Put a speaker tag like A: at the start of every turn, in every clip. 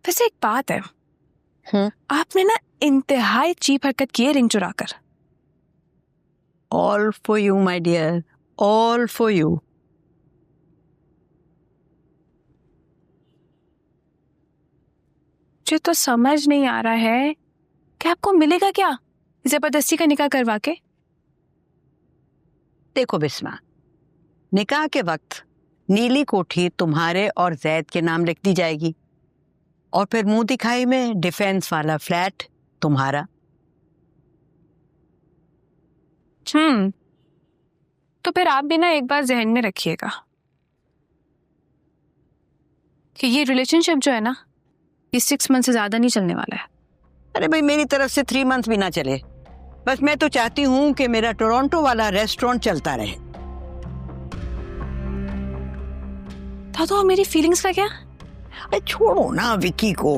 A: वैसे एक बात है, आपने ना इंतहाई चीप हरकत की है रिंग चुराकर।
B: All for you my dear, all for you.
A: मुझे तो समझ नहीं आ रहा है कि आपको मिलेगा क्या जबरदस्ती का निकाह करवा के।
B: देखो बिस्मा, निकाह के वक्त नीली कोठी तुम्हारे और जैद के नाम लिख दी जाएगी और फिर मुंह दिखाई में डिफेंस वाला फ्लैट तुम्हारा।
A: तो फिर आप भी ना एक बार जहन में रखिएगा कि ये रिलेशनशिप जो है ना, ये 6 मंथ से ज्यादा नहीं चलने वाला है।
B: अरे भाई, मेरी तरफ से 3 मंथ भी ना चले, बस मैं तो चाहती हूँ कि मेरा टोरंटो वाला रेस्टोरेंट चलता रहे।
A: तो मेरी फीलिंग्स का क्या?
B: अरे छोड़ो ना विकी को,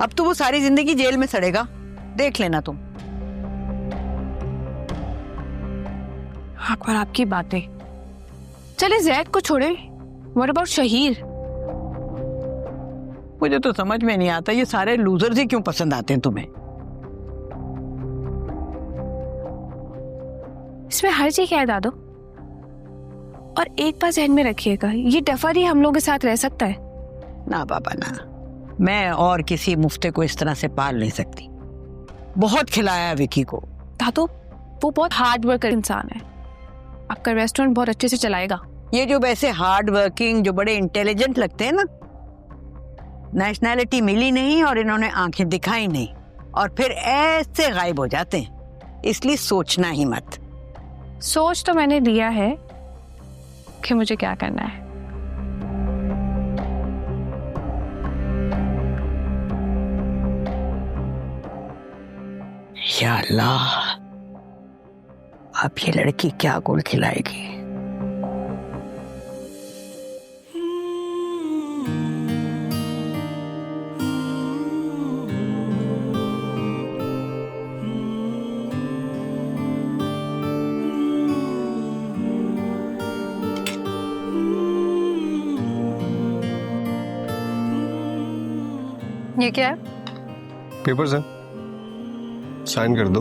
B: अब तो वो सारी जिंदगी जेल में सड़ेगा, देख लेना तुम।
A: पर आपकी बातें चले, जैद को छोड़े, व्हाट अबाउट शहीर?
B: मुझे तो समझ में नहीं आता ये सारे लूजर्स ही क्यों पसंद आते हैं तुम्हें।
A: इसमें हर चीज कह दादो। और एक बात ध्यान में रखिएगा, ये डफर ही हम लोगों के साथ रह सकता है।
B: ना बाबा ना, मैं और किसी मुफ्ते को इस तरह से पाल नहीं सकती। बहुत खिलाया विकी को।
A: दादो, वो बहुत हार्ड वर्कर इंसान है, आपका रेस्टोरेंट बहुत अच्छे से चलाएगा।
B: ये जो वैसे हार्ड वर्किंग, जो बड़े इंटेलिजेंट लगते हैं ना, नेशनैलिटी मिली नहीं और इन्होंने आंखें दिखाई नहीं और फिर ऐसे गायब हो जाते हैं, इसलिए सोचना ही मत।
A: सोच तो मैंने लिया है कि मुझे क्या करना है।
B: या अल्लाह, अब ये लड़की क्या गुल खिलाएगी।
A: ये क्या है?
C: पेपर्स हैं, साइन कर दो।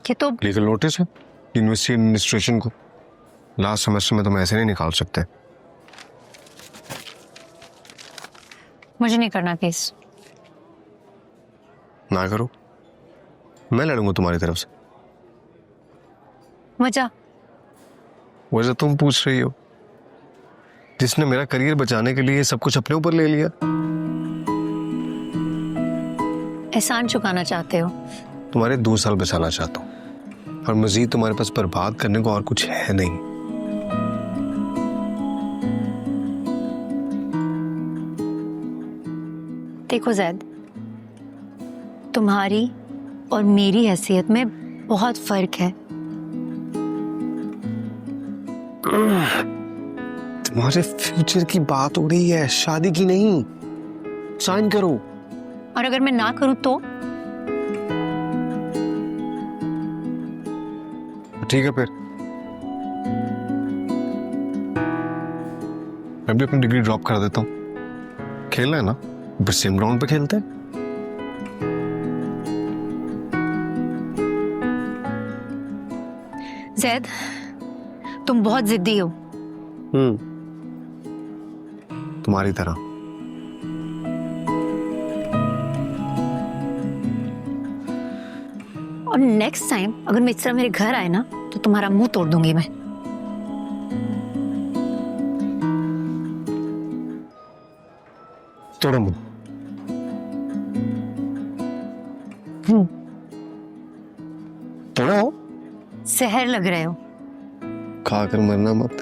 A: ये तो
C: लीगल नोटिस है यूनिवर्सिटी एडमिनिस्ट्रेशन को। लास्ट सेमेस्टर में तो हम ऐसे नहीं निकाल सकते।
A: मुझे नहीं करना केस।
C: ना करो, मैं लड़ूंगा तुम्हारी तरफ से।
A: मजा
C: वैसे तुम पूछ रही हो, जिसने मेरा करियर बचाने के लिए सब कुछ अपने ऊपर ले लिया।
A: एहसान चुकाना चाहते हो?
C: तुम्हारे 2 साल बचाना चाहता हूँ और मजीद तुम्हारे पास बर्बाद करने को और कुछ है नहीं।
D: देखो जैद, तुम्हारी और मेरी हैसियत में बहुत फर्क है।
C: तुम्हारे फ्यूचर की बात हो रही है, शादी की नहीं। साइन करो।
D: और अगर मैं ना करूं तो?
C: ठीक है, फिर मैं भी अपनी डिग्री ड्रॉप कर देता हूँ। खेलना है ना, बस सेम ग्राउंड पे खेलते हैं।
D: जैद, तुम बहुत जिद्दी हो।
C: तुम्हारी तरह।
D: और नेक्स्ट टाइम अगर मैं इस तरह मेरे घर आए ना, तो तुम्हारा मुंह तोड़ दूंगी मैं।
C: तोड़ो मुंह। तोड़ो।
D: जहर लग रहे हो।
C: खाकर मरना मत।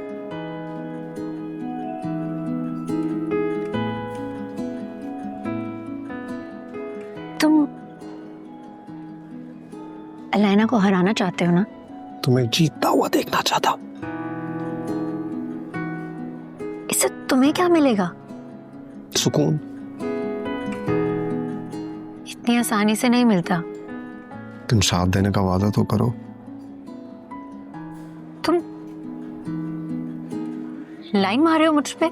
D: तुम अलैना को हराना चाहते हो ना?
C: तुम्हें जीतता हुआ देखना चाहता हूं।
D: इससे तुम्हें क्या मिलेगा?
C: सुकून।
D: इतनी आसानी से नहीं मिलता।
C: तुम साथ देने का वादा तो करो।
D: तुम लाइन मार रहे हो मुझ पे?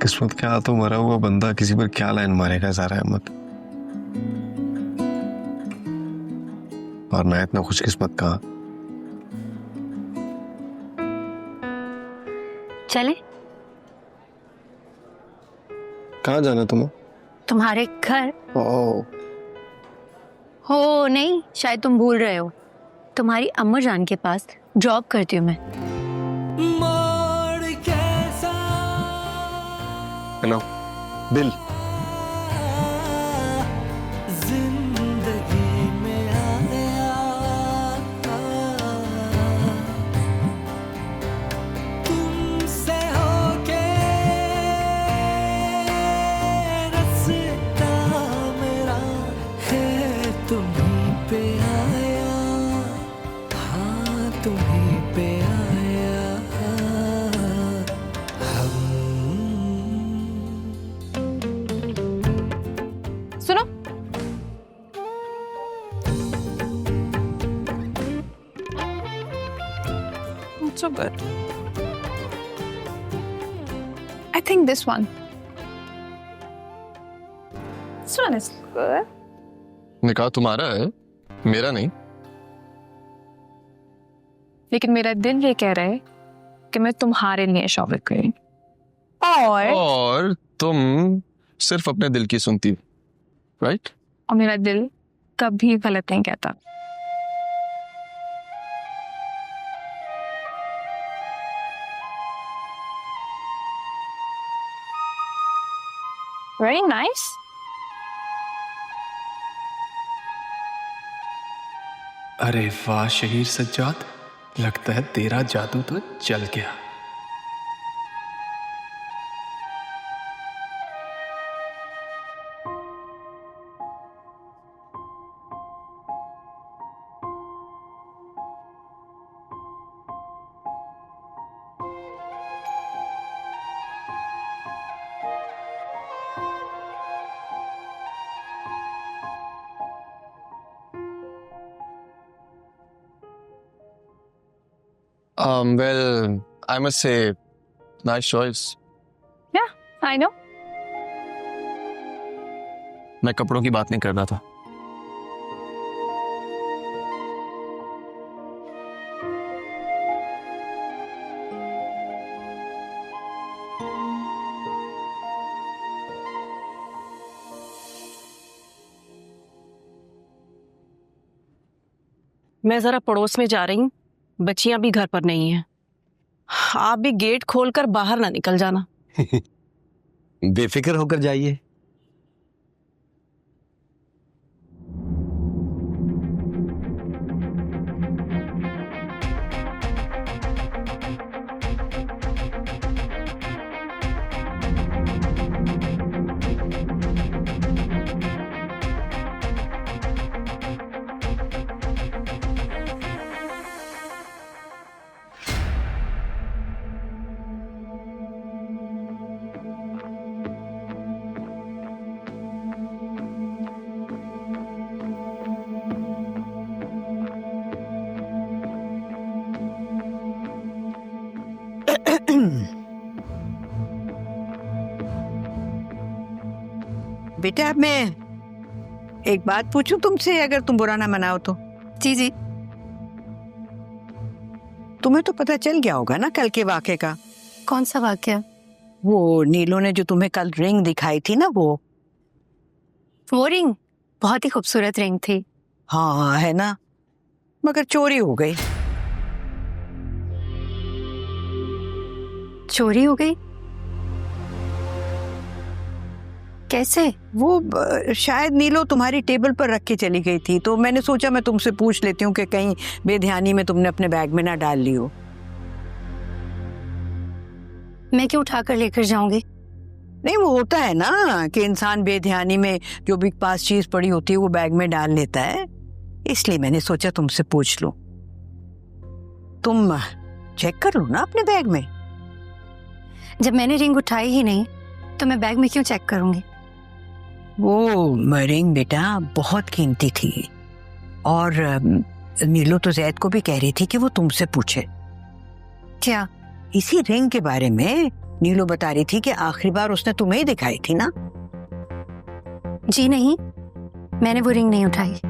C: किस्मत क्या, तो मरा हुआ बंदा किसी पर क्या लाइन मारेगा ज़ारा अहमद। और मैं इतना खुशकिस्मत कहाँ।
D: चले?
C: कहाँ जाना तुम्हें?
D: तुम्हारे घर।
C: ओह,
D: हो नहीं, शायद तुम भूल रहे हो, तुम्हारी अम्मा जान के पास जॉब करती हूँ मैं।
C: Hello bill.
A: सुनो, It's so good. I think this one. This one is good.
C: निकाह तुम्हारा है, मेरा नहीं।
A: लेकिन मेरा दिल ये कह रहा है कि मैं तुम्हारे लिए शॉपिंग करूं।
E: और तुम सिर्फ अपने दिल की सुनती हो, राइट?
A: और मेरा दिल कभी गलत नहीं कहता। Very nice.
F: अरे वाह शहीर सज्जाद, लगता है तेरा जादू तो चल गया।
E: Well, I must say, nice choice.
A: Yeah, I know.
E: मैं कपड़ों की बात नहीं कर रहा था।
G: मैं जरा पड़ोस में जा रही हूँ, बच्चियां भी घर पर नहीं हैं। आप भी गेट खोलकर बाहर ना निकल जाना।
H: बेफिक्र होकर जाइए।
B: बेटा, अब मैं एक बात पूछूं तुमसे, अगर तुम बुरा ना मनाओ तो।
D: जी जी।
B: तुम्हें तो पता चल गया होगा ना कल के वाक़े का।
D: कौन सा वाकया?
B: वो नीलू ने जो तुम्हें कल रिंग दिखाई थी ना, वो
D: रिंग बहुत ही खूबसूरत रिंग थी।
B: हाँ है ना, मगर चोरी हो गई।
D: चोरी हो गई? कैसे?
B: वो शायद नीलो तुम्हारी टेबल पर रख के चली गई थी, तो मैंने सोचा मैं तुमसे पूछ लेती हूँ कि कहीं बेध्यानी में तुमने अपने बैग में ना डाल ली हो।
D: मैं क्यों उठाकर लेकर जाऊंगी?
B: नहीं, वो होता है ना कि इंसान बेध्यानी में जो भी पास चीज पड़ी होती है वो बैग में डाल लेता है, इसलिए मैंने सोचा तुमसे पूछ लूं। तुम चेक कर लो ना अपने बैग में।
D: जब मैंने रिंग उठाई ही नहीं तो मैं बैग में क्यों चेक करूंगी?
B: वो रिंग बेटा बहुत कीमती थी और नीलू तो जैद को भी कह रही थी कि वो तुमसे पूछे।
D: क्या?
B: इसी रिंग के बारे में नीलू बता रही थी कि आखिरी बार उसने तुम्हें ही दिखाई थी ना।
D: जी नहीं, मैंने वो रिंग नहीं उठाई।